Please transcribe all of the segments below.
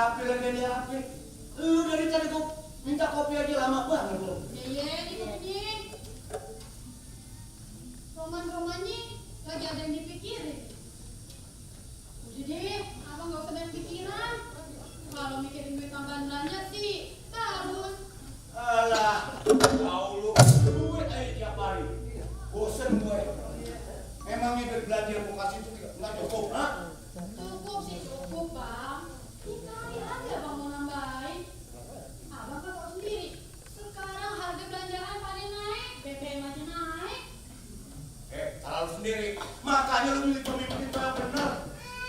HP lagi di HP. Lu dari tadi gua minta kopi aja lama banget lu. Iya, di kopi. Roman-romannya lagi ada yang dipikirin. Udah deh, abang gak usah banyak pikiran. Kalau mikirin duit tambahan belanja sih, harus. Alah, tahu lu duit aja tiap hari. Bosen gue. Memangnya dari belanja yang gua kasih itu nggak cukup, ha? Cukup sih cukup, Bang. Dikali aja Bang mau nambahin. Abang kan tahu sendiri. Sekarang harga belanjaan pada naik, BBM aja naik. Tahu sendiri. Makanya lu milih pemimpin yang benar.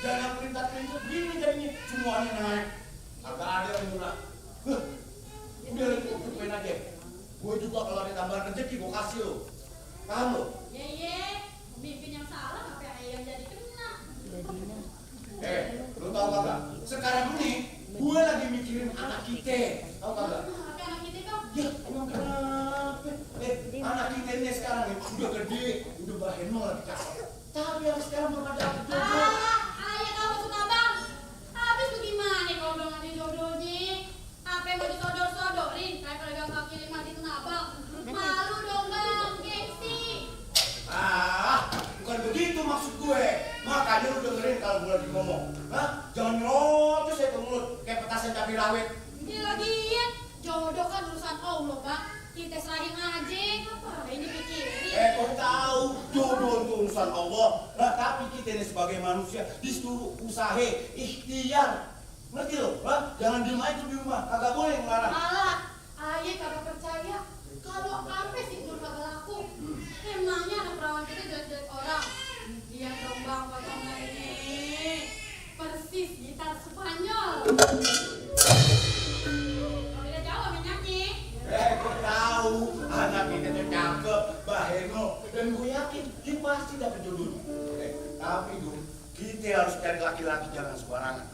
Jangan perintah-perintah begini jadinya semuanya naik. Agak ada yang murah. Udah lu cukupin aja. Gue juga kalau ada tambahan rezeki gue kasih lu. Paham lu? Ye, pemimpin yang salah apa yang jadi kena. Lu tau kagak? Sekarang ini gue lagi mikirin anak kita. Tau kagak? Apa anak kita Bang? Ya, emang kenapa? Anak kita ini sekarang nih udah gede, udah baheno lagi cakep. Tapi yang sekarang belum ada jodoh. Ayah tahu maksud abang. Habis tuh gimana kalau belum ada jodohnya? Apa yang mau disodor-sodorin? Kayak pedagang kaki lima di tanah abang. Malu dong bang, gengsi. Bukan begitu maksud gue. Makanya lu dengerin kalau gue lagi ngomong. Jangan nyerocos ya ke mulut kayak petasan cabai rawit. Ya lagian, jodoh kan urusan Allah bang. Kita serahin aja. Ngapain dipikirin? Kau tahu jodoh itu urusan Allah. Nah, tapi kita ini sebagai manusia disuruh usaha, ikhtiar. Ngerti lo? Jangan diem aja di rumah. Kagak boleh ngelarang. Malah, ayah kagak percaya. Kalau apa sih Nur kagak laku? Emangnya anak perawan kita jelek-jelek orang? Dia dong bang, potongnya ini persis gitar Spanyol. Beda jauh sama nyanyi. Kau tahu anak kita tuh cakep, baheno, dan gue yakin dia pasti dapat jodohnya. Tapi dong, kita harus cari laki-laki jangan sembarangan.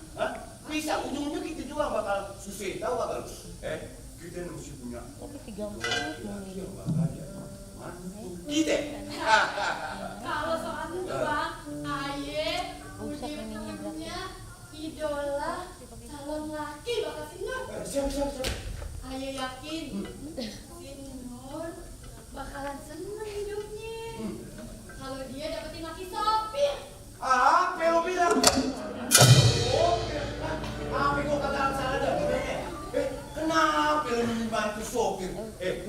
Bisa ujung-ujung kita juga bakal susah, tahu bakal. Kita mesti punya. Tapi 30 yang bakal mantu kita. Kalau soal itu bang, ayah punya idola calon laki bakal si Nur. Siap. Ayah yakin si Nur bakalan seneng hidupnya. Kalau dia dapetin laki sopir. Apa lo bilang? Apa kok kagak salah dah? Kenapa lo milih bantu sopir?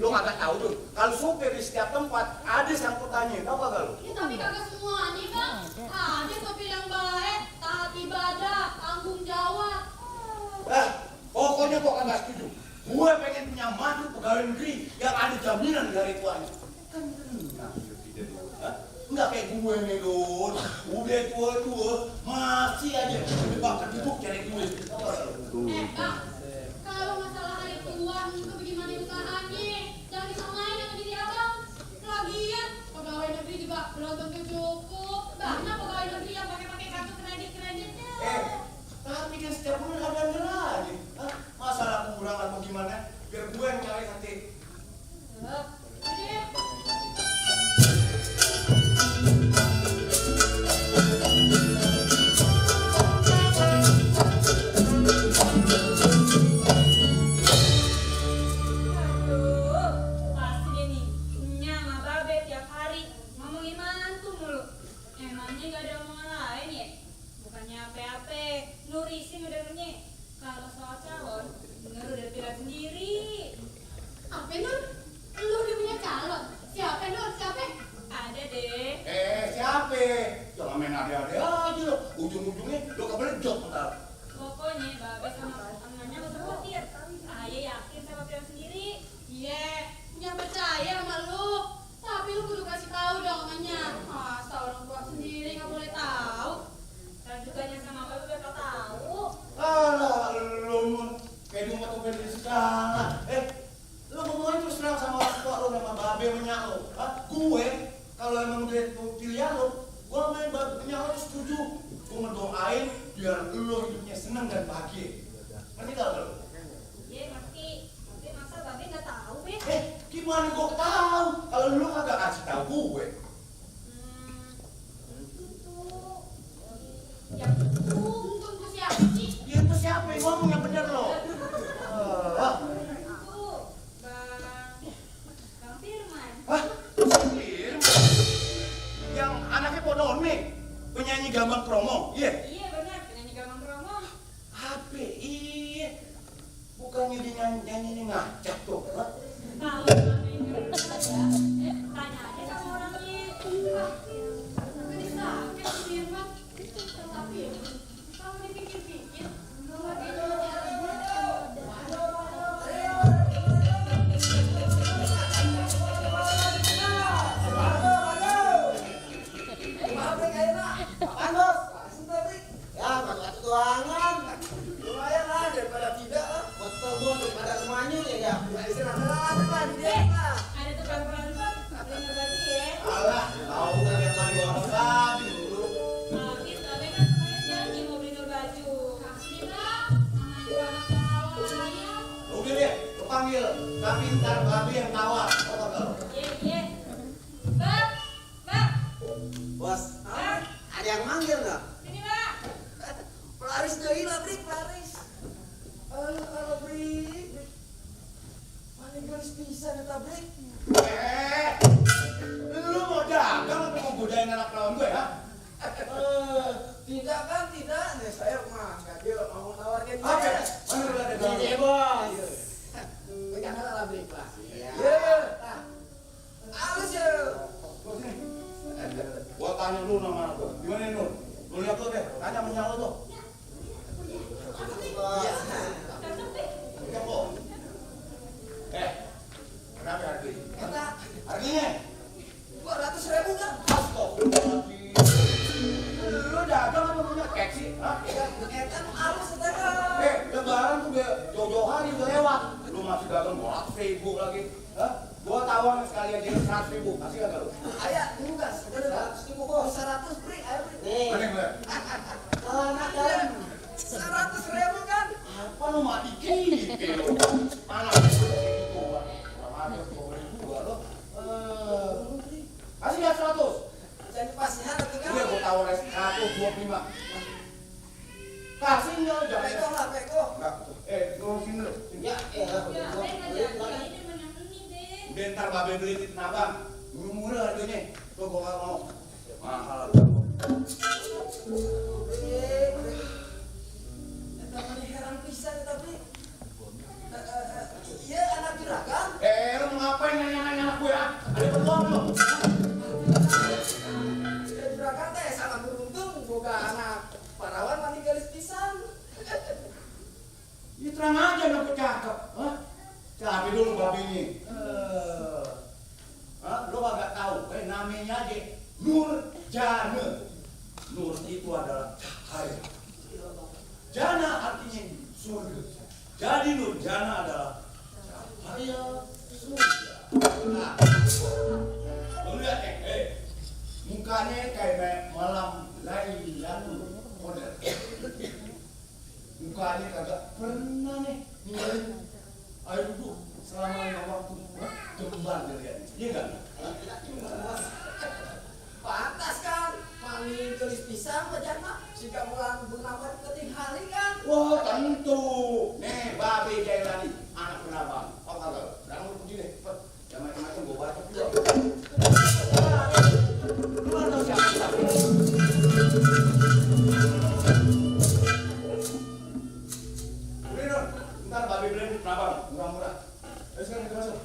Lo kagak tahu tuh. Kalau sopir di setiap tempat ada sangkutannya, tahu kagak lo? Ya tapi kagak semuanya bang. Ada sopir yang baik, taat ibadah, tanggung jawab. Pokoknya kok kagak setuju. Gue pengen punya mantu pegawai negeri yang ada jaminan dari tuanya. Kan tenang hidup tidak dia. Enggak kayak gue nih Don. Udah tua masih aja bakal dibuk cari duit. Bang, kalau masalah hari tua itu bagaimana usahanya? Jangan disamain sama diri abang. Lagian pegawai negeri juga belum tentu cukup. Banyak pegawai negeri yang pakai kartu kreditnya. Tapi kan setiap bulan ada lagi. Masalah kurang atau gimana? Biar gue yang cari nanti. Kalau soal calon, Nur udah pilih sendiri. Apa Nur? Lu udah punya calon? Siapa Nur? Siapa? Ada deh. Siapa? Jangan main ada-ada aja lo. Ujung-ujungnya lo kebelet ntar. Pokoknya Babe sama temannya gak usah khawatir. Ayah yakin sama pilihan sendiri. Iya, punya percaya sama lu. Tapi lu kudu kasih tahu dong namanya. Masa orang tua sendiri gak boleh tahu? Dan juga sama Babe bakal tahu. Alah, lu kayak di rumah tuh beda segala. Lu ngomongin terus terang sama orang tua lu sama babe menyak lu. Gue, kalau emang udah pilihan lu, gue main babe menyak lu setuju. Gue ngedoain biar lu hidupnya senang dan bahagia. Ngerti gak lu? Iya ngerti. Tapi masa Babe gak tahu, Be? Gimana gue tahu? Kalau lu kagak kasih tahu gue. Itu tuh. Yang untung tuh siapa sih? Ya itu siapa yang ngomong yang orangnya dia nyanyi ngajak tuh. Kalau namanya tanya aja sama orangnya. Kan disakit sih Bang. Tapi kalau dipikir-pikir, nggak gitu lumayan lah daripada tidak lah. Betul gua daripada semuanya ya. ada tukang perampok, dengar baju ya. Alah, tahu kan yang tadi orang babi dulu. Habis tapi kan kemarin janji mau beli nur baju. Kasih Bang, sama ibu anak perawan saya. Udah deh, lu panggil. Tapi ntar babi yang tawar. Apa kalau? Iya. Bang, Bang, Bos, Bang, ada yang manggil nggak? sini Bang. Pelaris deui lah, Brik, pelaris. Halo, Brik. Mana geus pisan eta, Brik? Lu mau dagang apa mau godain anak perawan gue ya? Tidak kan, tidak. Nih, saya mah gadil mau nawarkan Oke, mana lu ada dagang? Iya, Bos. Pegang lah, Brik lah. Iya. Halus ya. Gua sini. Gua tanya lu nama anak gua. Gimana Nur? Lu lihat lu deh, tanya menyang lu tuh. Iya. Lihat kok. Berapa harganya? Eta Harganya? 200.000 kan? Astagfirullahaladzim. Lu dagang apa punya kek sih? Hah? Eta halus eta kan. Lebaran tuh udah jauh-jauh hari udah lewat. Lu masih dagang 200.000 lagi. Hah? Gua tawarin sekali aja 100.000. Kasih gak lu? Aya, lugas. 100.000 kok. 100 Brik, ayo Brik. Nih. Mana gue? Anak dalam 100.000 kan? Apa lu mati dikit lu? Panas gitu. Ramai gua beli juga lu. Kasih ya 100. Jadi pasihan itu kan? Udah gua tawarin 125. Kasih enggak lu jangan. Peko lah, peko. Tolong sini lu. Ya, Ya, Ben nggak jadi ini menang ini Ben. Udah ntar babe beli di Tanah Abang. Murah harganya. Tuh gua nggak mau. Mahal. Eta mah heran pisan eta Brik. Iya anak juragan. Lu mau ngapain nanya-nanya anak gue ya? Ada peluang lu. Ya juragan teh sangat beruntung boga anak parawan mani garis pisan. Ya terang aja anak gue cakep. Hah? Cabai dulu babinya. Lu agak tahu. Namanya aja Nur Jana. Nur itu adalah cahaya. Jana artinya surga. Jadi Nur Jana adalah cahaya surga. Nah, lu lihat mukanya kayak malam Lailan model. Mukanya kagak pernah nih ninggalin air duduk selama 5 waktu. Kembar dilihat. Iya enggak? Pantas kan? Mani garis pisan bajan mah jika bulan Purnama keting hari kan? Wah tentu. Nih babe Jailani anak Purnama. Apa kagak? Jangan lu pergi deh. Cepet. Jangan macam-macam gua baca juga. Lu tahu siapa siapa? Udah Nur. Ntar babe beli di Purnama. Murah-murah. Ayo sekarang kita masuk.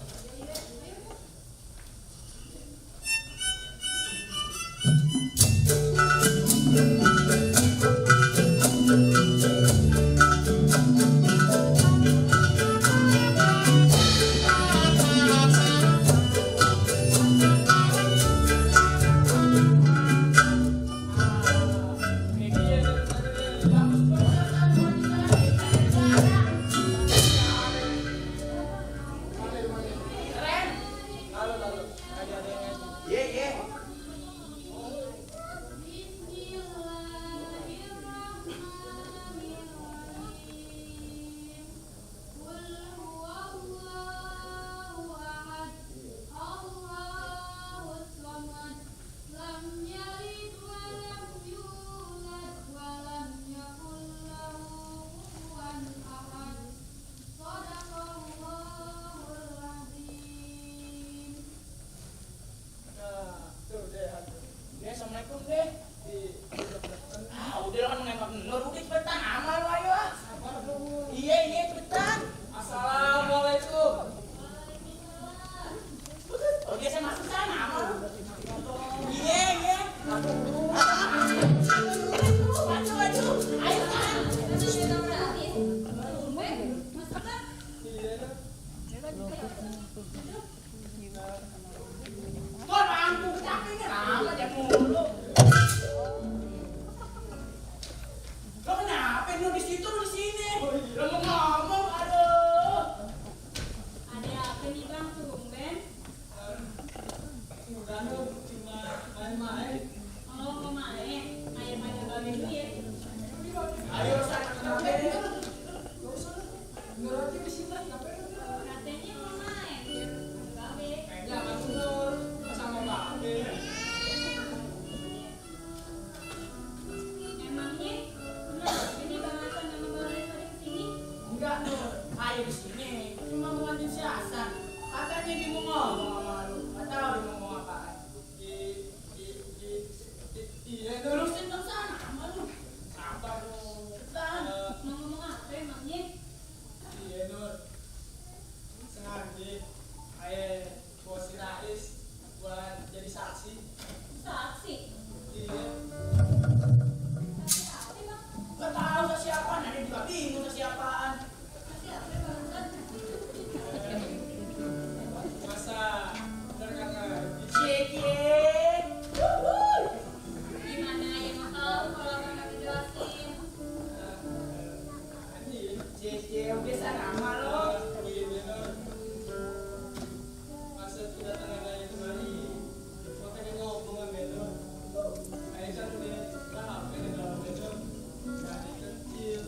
ngapain lu di situ lu di sini? Oh iya. Lu mau ngomong, aduh. Ada apa nih bang, tumben? Udah Nur, cuma main-main. Oh mau main, ayo panggil babe dulu ya. Ayo sana kenapa ini? Gak usah lah. Ngerti di sini ngapain lu? Katanya mau main, biar panggil babe. Jangan Nur, sama babe. Emangnya kenapa ini bang Hasan sama bang Res pada kesini? Enggak Nur, ayo di sini. Cuma mau lanjut siasat. Katanya dia mau ngomong sama lu. Gak tahu dia mau ngomong apaan. Iya Nur. Terusin dong sana sama lu. Sabar Nur. Cepetan. Mau ngomong apa emangnya? Iya Nur. Sengaja ayah bos si Rais buat jadi saksi. Saksi. Iya. Saksi apa bang? Gak tahu sa siapaan. Ada juga bingung sa siapaan. Saksi apa bang Hasan? Masa bener kagak? Cek. Gimana ya mau tahu kalau abang nggak ngejelasin? Cek udah sana sama lo. Begini Nur. Masa kedatangan ayah kemari, mau pengen ngomong sama Nur. Ayah kan udah tahap ini dalam Nur. Dari kecil,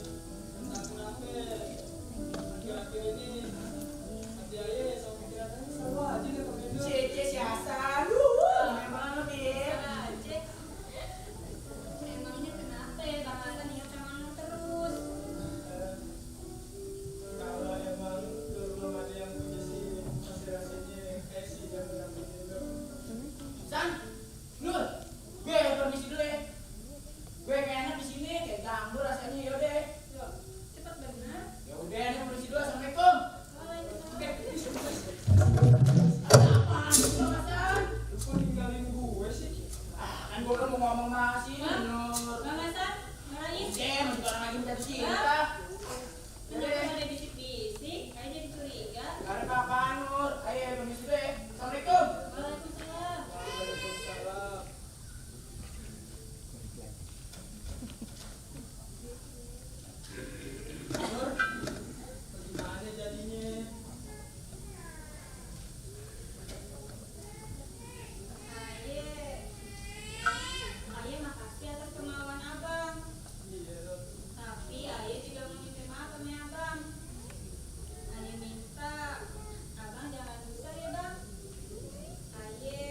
entah kenapa akhir-akhir ini hati ayah sama pikiran ayah selalu aja ketemu Nur. Cek siasat. Memang lo dia. Aja. Emangnya kenapa ya bang Hasan ingat sama lu terus? Kalau emang dulu belum ada yang punya si masih-masihnya Esi dan mendampingi Nur. San, Nur, gue permisi dulu ya. Gue kayak enak di sini, kayak ganggu rasanya. Yaudah, Loh, cepet bener. ya udah, nih permisi dulu. Assalamualaikum. Waalaikumsalam. Apaan sih lo, San? Lu kok ninggalin gue sih? Kan gue udah mau ngomong sama si Nur. Bang Hasan, ngarahin. Masih orang lagi minta cinta. Hah? Udah, Kenapa ada bisik-bisik? Ayo jadi curiga. gak ada apa-apaan Nur. Ayo permisi dulu ya. Assalamualaikum. Waalaikumsalam. Waalaikumsalam. Nur, bagaimana jadinya? Aye makasih atas kemauan abang. Iya Nur. Tapi Aye juga mau minta maaf sama abang. Aye minta abang jangan gusar ya bang. Aye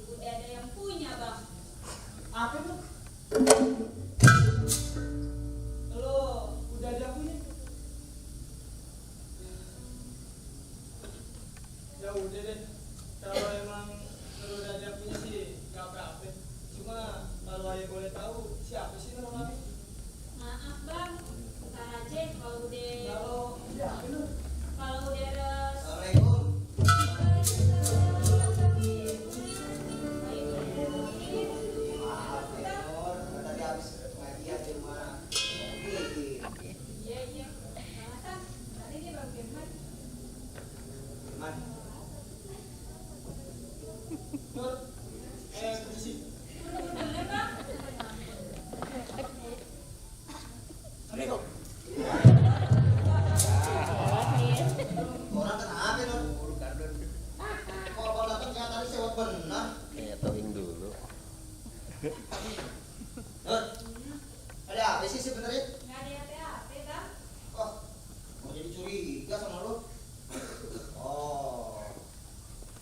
udah ada yang punya bang. Apa itu? Lo udah ada punya? Ya udah deh. Kalau emang lo udah ada punya sih gak apa-apa. Cuma kalau ayah boleh tahu siapa sih nama kami? Maaf bang. Ntar aja kalau udah Siapa lu? kalau udah res. Assalamualaikum. Maaf ya Nur, tadi habis pengajian di rumah. Iya iya. Bang Hasan, tadi dia bang Firman. Gimana? Nur, permisi. Bener bang. Assalamualaikum. Orang kenapa Nur? Kok kalau datang ternyata tadi sewot benar. Towing dulu. Nur, ada apa sih sebenarnya? Nggak ada apa-apa bang. Kok mau jadi curiga sama lu? Oh,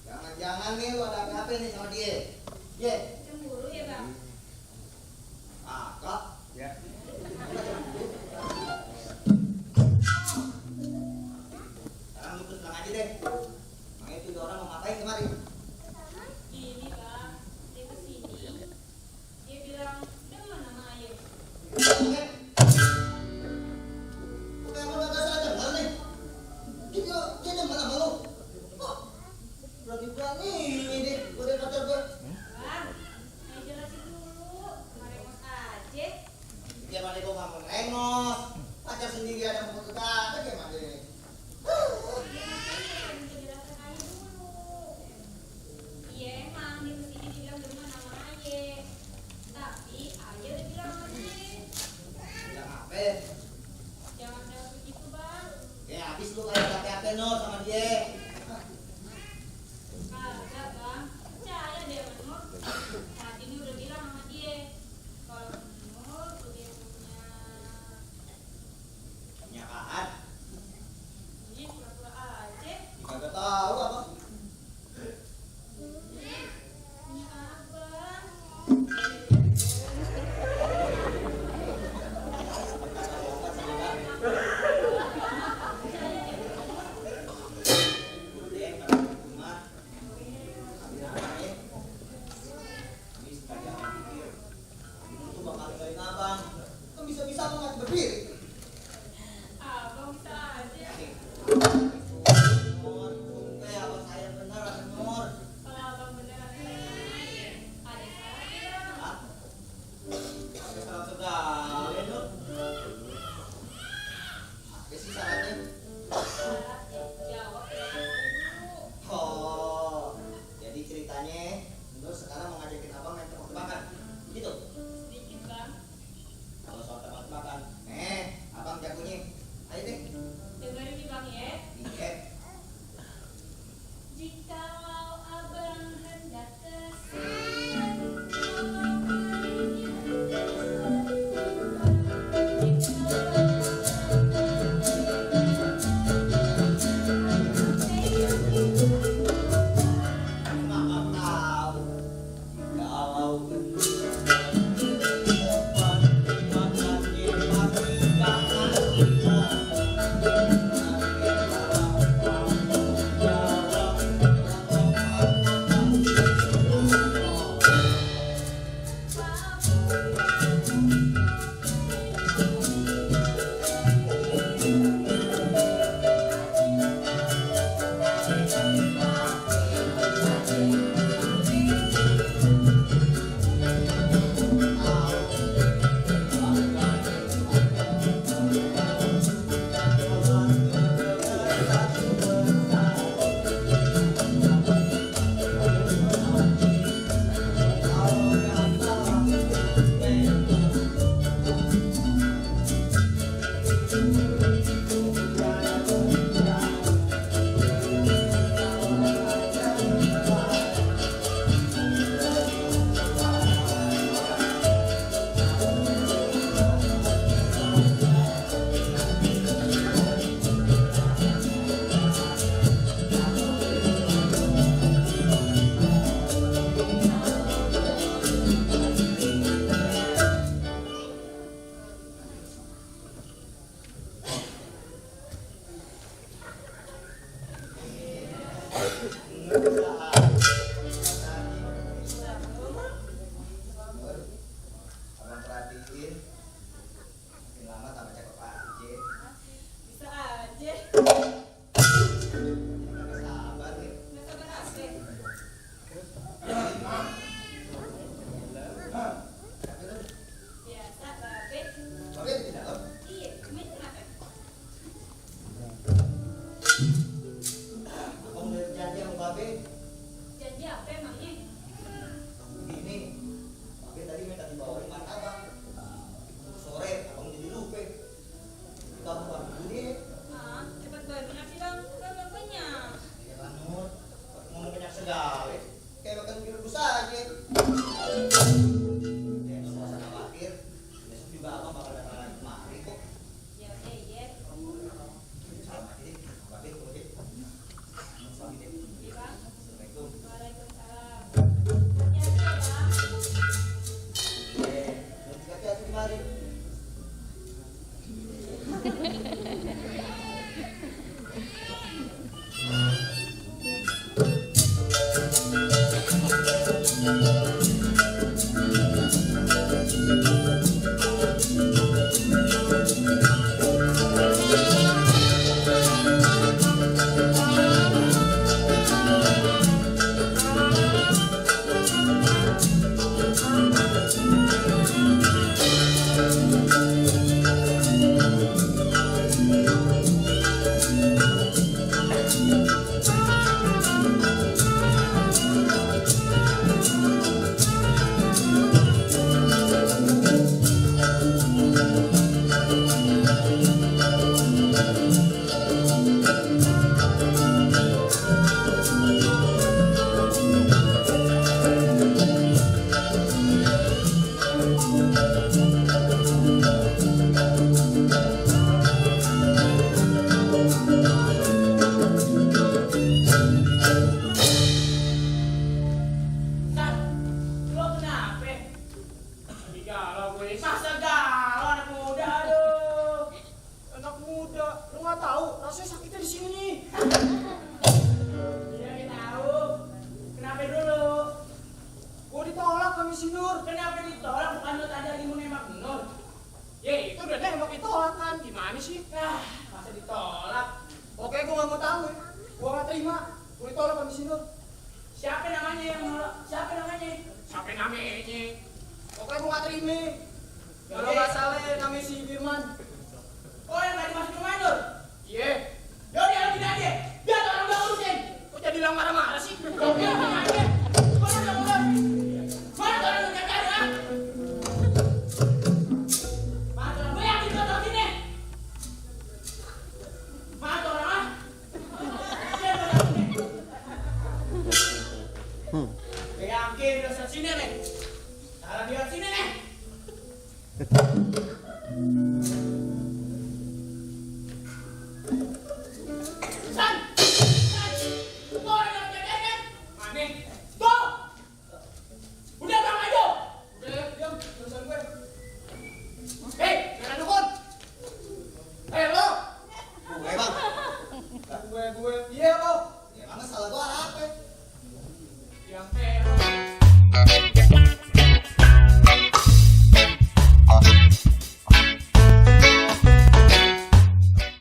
jangan-jangan nih lu ada apa nih sama dia? Ye, Cemburu ya bang. kak. Ya. Sekarang lu terus tenang aja deh. Makanya itu orang mau ngapain kemarin? Ini bang, dia kesini. Dia bilang demen sama Aye. Oke. Oke, emang gak salah dengar nih. Dia demen sama lu. Oh, berani ini deh, gue dari pacar gue. Bang, ayo jelasin dulu. Kemarin mos aja. Gimana gue gak mau ngerengos. Pacar sendiri ada yang mau kata gimana deh. Dia makanya minta jelasin Aye dulu. Iya emang dia kesini bilang demen sama Aye. Tapi Aye udah bilang sama dia. Bilang apa? Nur sama dia. Kagak bang, percaya deh sama Nur. Saat ini udah bilang sama dia kalau Nur tuh dia Punya apaan? punya pura-pura aja. Kagak tahu apa. Punya abang. Abang bisa aja. Kalau abang beneran ada salah jawab ya dulu. Jadi ceritanya Nur sekarang mau ngajakin abang main tebak-tebakan gitu. Sedikit bang. Kalau soal tebak-tebakan abang jagonya. Ayo deh. Dengerin nih bang ya. Iya. Jikalau abang hendak kesini, Maaf tahu kalau abang perhatiin makin lama tambah cakep aja. bisa aja. Kagak sabar nih. Nggak sabar asik. Biasa babe. Babe di dalam. Iya, main kenapa? Abang udah janji sama Babe. Janji apa emangnya? Begini, Babe tadi minta dibawain martabak. Sore abang jadi lupa. Kita bukan dulu deh. Cepat banget sih bang, kan belum kenyang. Ya kan Nur, ngomong banyak segala. Kayak makan virus aja. Ya nggak usah khawatir. Besok juga abang bakal datang lagi kemari kok. Ya udah iya. Salam aja deh, Babe kalau deh. Selamat deh. Iya bang. Assalamualaikum. Waalaikumsalam. Hati-hati ya bang. Nanti hati-hati kemari. udah nembak ditolak kan, gimana sih? Nah, masa ditolak? Oke, gue gak mau tahu ya. Gue gak terima. Gue ditolak habis itu. Siapa namanya yang nolak? Siapa namanya? Siapa namanya? Oke, gue gak terima. Kalau gak salah namanya si Firman. Oh, yang tadi masuk rumah itu? Iya. Yaudah, lo tidak aja. Biar orang udah urusin. Kok jadi bilang marah-marah sih? Kau bilang aja. Mana udah udah? Mana orang udah cari, ha? Mana orang? Gue yakin lo tau sini. Mana orang, ha? Dia lo tau sini. Gue yakin lo tau sini, nih. Salah dia sini, nih. San! San! Tuh orang yang jajan kan? Mana? Tuh! Udah bang aja! Udah, diam. Urusan gue. Hei, jangan dukun! Hei, lo! Gue bang. Gue. Iya, lo! Ya emang salah gua apa? Yang teror.